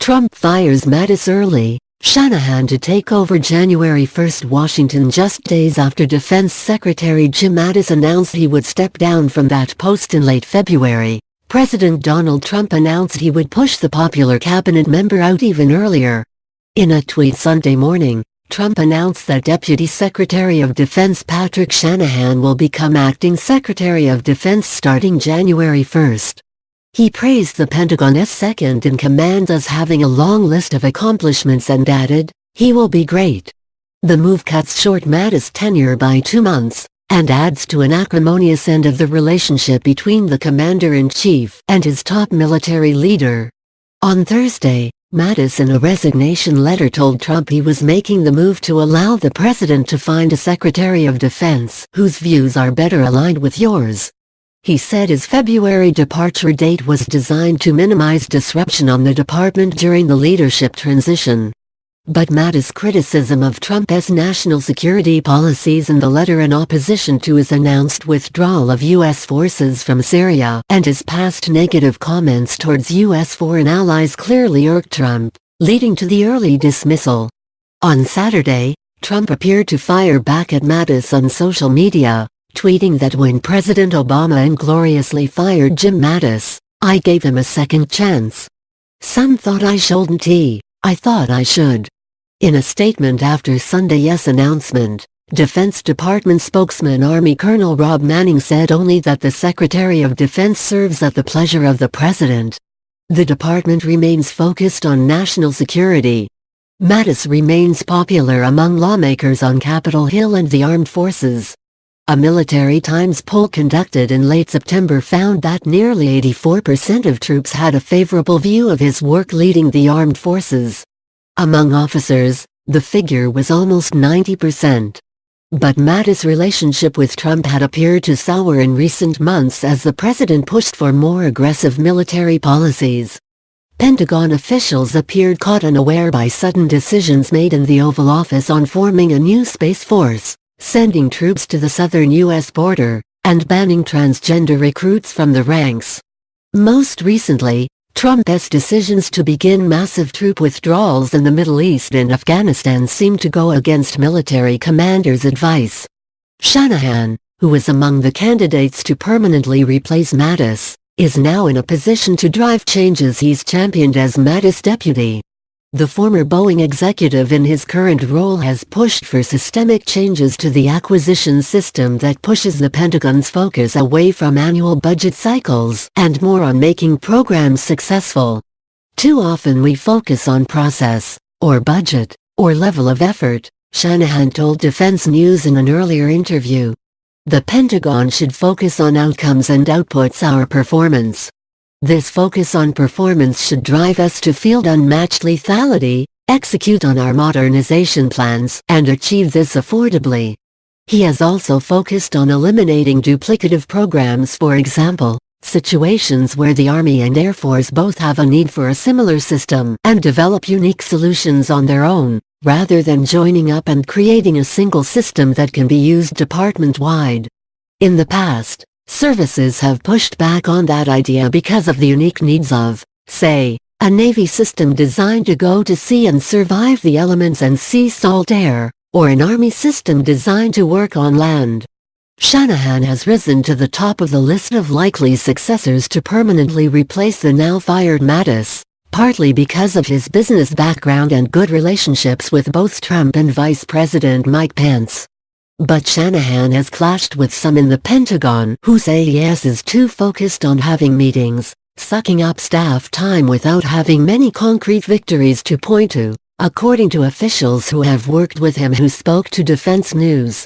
Trump fires Mattis early, Shanahan to take over January 1. Washington. Just days after Defense Secretary Jim Mattis announced he would step down from that post in late February, President Donald Trump announced he would push the popular cabinet member out even earlier. In a tweet Sunday morning, Trump announced that Deputy Secretary of Defense Patrick Shanahan will become Acting Secretary of Defense starting January 1. He praised the Pentagon's second-in-command as having a long list of accomplishments and added, "He will be great." The move cuts short Mattis' tenure by 2 months, and adds to an acrimonious end of the relationship between the Commander-in-Chief and his top military leader. On Thursday, Mattis in a resignation letter told Trump he was making the move to allow the president to find a Secretary of Defense whose views are better aligned with yours. He said his February departure date was designed to minimize disruption on the department during the leadership transition. But Mattis' criticism of Trump's national security policies in the letter in opposition to his announced withdrawal of U.S. forces from Syria and his past negative comments towards U.S. foreign allies clearly irked Trump, leading to the early dismissal. On Saturday, Trump appeared to fire back at Mattis on social media, tweeting that when President Obama ingloriously fired Jim Mattis, "I gave him a second chance. Some thought I shouldn't. I thought I should." In a statement after Sunday's announcement, Defense Department spokesman Army Colonel Rob Manning said only that the Secretary of Defense serves at the pleasure of the President. The department remains focused on national security. Mattis remains popular among lawmakers on Capitol Hill and the armed forces. A Military Times poll conducted in late September found that nearly 84% of troops had a favorable view of his work leading the armed forces. Among officers, the figure was almost 90%. But Mattis' relationship with Trump had appeared to sour in recent months as the president pushed for more aggressive military policies. Pentagon officials appeared caught unaware by sudden decisions made in the Oval Office on forming a new Space Force, sending troops to the southern U.S. border, and banning transgender recruits from the ranks. Most recently, Trump's decisions to begin massive troop withdrawals in the Middle East and Afghanistan seemed to go against military commanders' advice. Shanahan, who was among the candidates to permanently replace Mattis, is now in a position to drive changes he's championed as Mattis' deputy. The former Boeing executive in his current role has pushed for systemic changes to the acquisition system that pushes the Pentagon's focus away from annual budget cycles and more on making programs successful. "Too often we focus on process, or budget, or level of effort," Shanahan told Defense News in an earlier interview. "The Pentagon should focus on outcomes and outputs, our performance. This focus on performance should drive us to field unmatched lethality, execute on our modernization plans, and achieve this affordably." He has also focused on eliminating duplicative programs, for example, situations where the Army and Air Force both have a need for a similar system and develop unique solutions on their own, rather than joining up and creating a single system that can be used department-wide. In the past, services have pushed back on that idea because of the unique needs of, say, a Navy system designed to go to sea and survive the elements and sea salt air, or an Army system designed to work on land. Shanahan has risen to the top of the list of likely successors to permanently replace the now-fired Mattis, partly because of his business background and good relationships with both Trump and Vice President Mike Pence. But Shanahan has clashed with some in the Pentagon who say he is too focused on having meetings, sucking up staff time without having many concrete victories to point to, according to officials who have worked with him who spoke to Defense News.